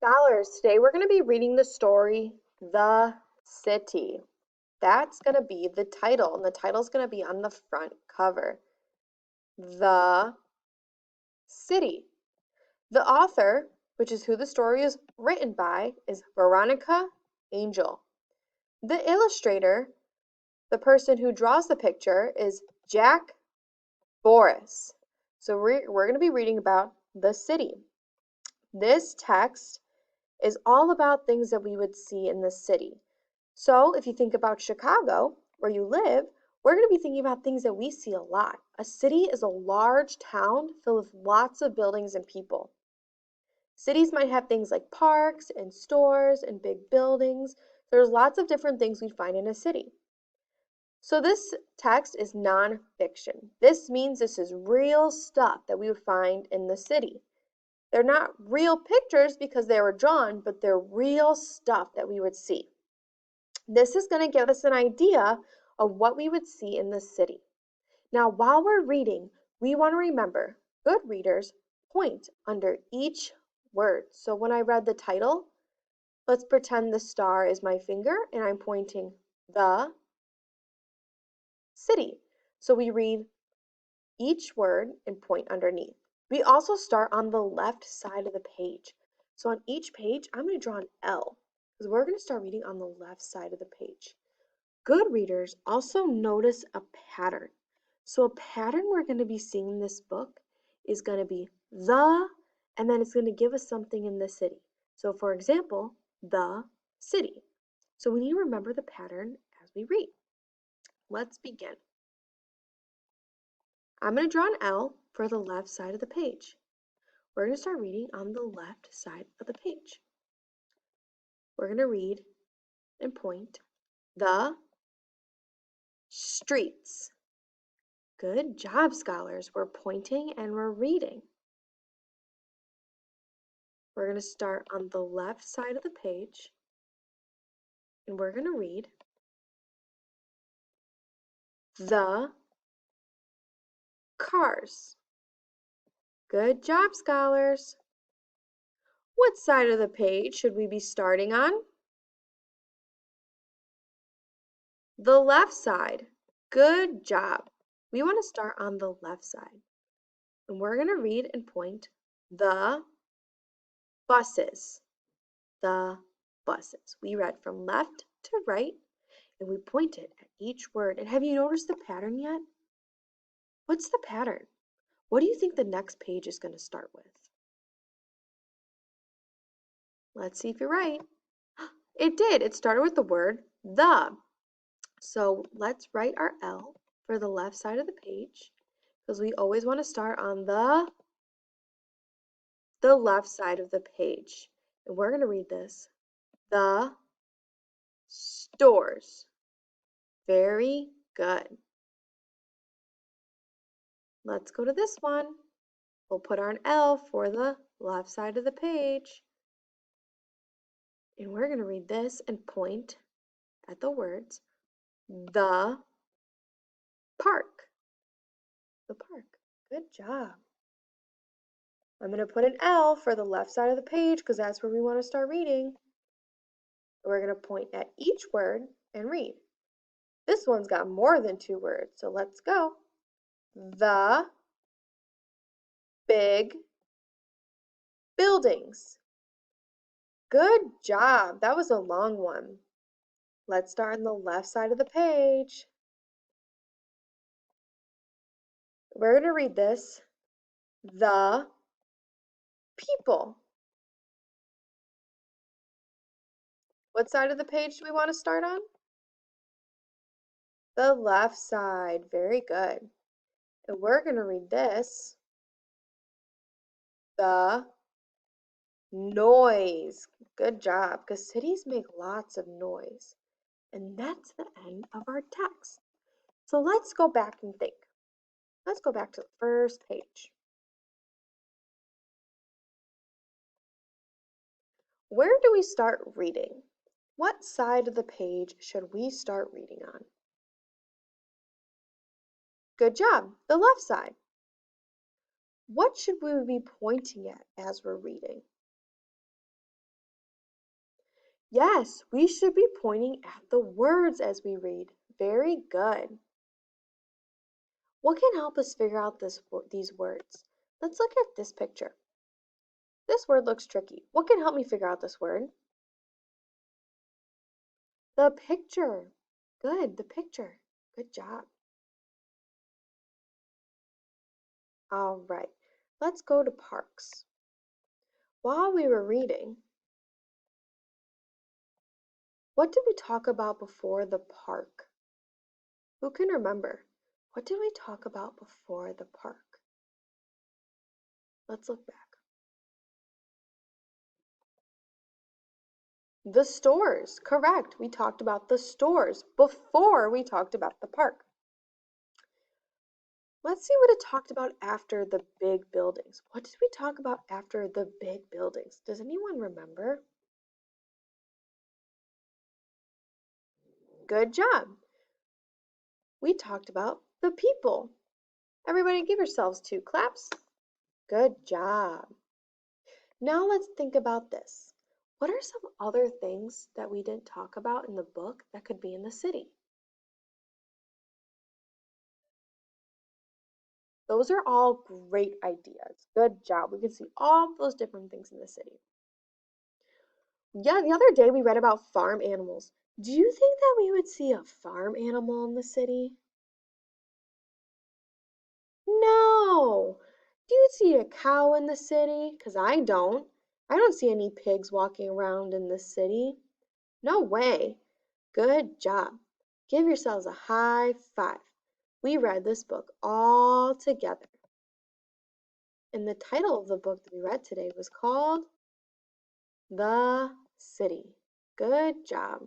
Scholars, today we're going to be reading the story, The City. That's going to be the title, and the title is going to be on the front cover. The City. The author, which is who the story is written by, is Veronica Angel. The illustrator, the person who draws the picture, is Jack Boris. So we're going to be reading about the city. This text is all about things that we would see in the city. So if you think about Chicago, where you live, we're going to be thinking about things that we see a lot. A city is a large town filled with lots of buildings and people. Cities might have things like parks and stores and big buildings. There's lots of different things we find in a city. So this text is nonfiction. This means this is real stuff that we would find in the city. They're not real pictures because they were drawn, but they're real stuff that we would see. This is going to give us an idea of what we would see in the city. Now, while we're reading, we want to remember, good readers point under each word. So when I read the title, let's pretend the star is my finger and I'm pointing the city. So we read each word and point underneath. We also start on the left side of the page. So on each page, I'm going to draw an L because we're going to start reading on the left side of the page. Good readers also notice a pattern. So a pattern we're going to be seeing in this book is going to be the, and then it's going to give us something in the city. So for example, the city. So we need to remember the pattern as we read. Let's begin. I'm going to draw an L for the left side of the page. We're going to start reading on the left side of the page. We're going to read and point the streets. Good job, scholars. We're pointing and we're reading. We're going to start on the left side of the page and we're going to read the cars. Good job, scholars. What side of the page should we be starting on? The left side. Good job. We want to start on the left side. And we're going to read and point the buses. The buses. We read from left to right and we pointed at each word. And have you noticed the pattern yet? What's the pattern? What do you think the next page is going to start with? Let's see if you're right. It did. It started with the word the. So let's write our L for the left side of the page because we always want to start on the left side of the page. And we're going to read this. The stores. Very good. Let's go to this one. We'll put our L for the left side of the page. And we're going to read this and point at the words, the park. The park. Good job. I'm going to put an L for the left side of the page because that's where we want to start reading. We're going to point at each word and read. This one's got more than 2 words, so let's go. The big buildings. Good job. That was a long one. Let's start on the left side of the page. We're going to read this. The people. What side of the page do we want to start on? The left side. Very good. And we're going to read this. The noise. Good job, because cities make lots of noise. And that's the end of our text. So let's go back and think. Let's go back to the first page. Where do we start reading? What side of the page should we start reading on? Good job, the left side. What should we be pointing at as we're reading? Yes, we should be pointing at the words as we read. Very good. What can help us figure out these words? Let's look at this picture. This word looks tricky. What can help me figure out this word? The picture. Good, the picture. Good job. All right, let's go to parks. While we were reading, what did we talk about before the park? Who can remember? What did we talk about before the park? Let's look back. The stores, correct. We talked about the stores before we talked about the park. Let's see what it talked about after the big buildings. What did we talk about after the big buildings? Does anyone remember? Good job. We talked about the people. Everybody give yourselves 2 claps. Good job. Now let's think about this. What are some other things that we didn't talk about in the book that could be in the city? Those are all great ideas. Good job. We can see all those different things in the city. Yeah, the other day we read about farm animals. Do you think that we would see a farm animal in the city? No. Do you see a cow in the city? Because I don't. I don't see any pigs walking around in the city. No way. Good job. Give yourselves a high five. We read this book all together. And the title of the book that we read today was called The City. Good job.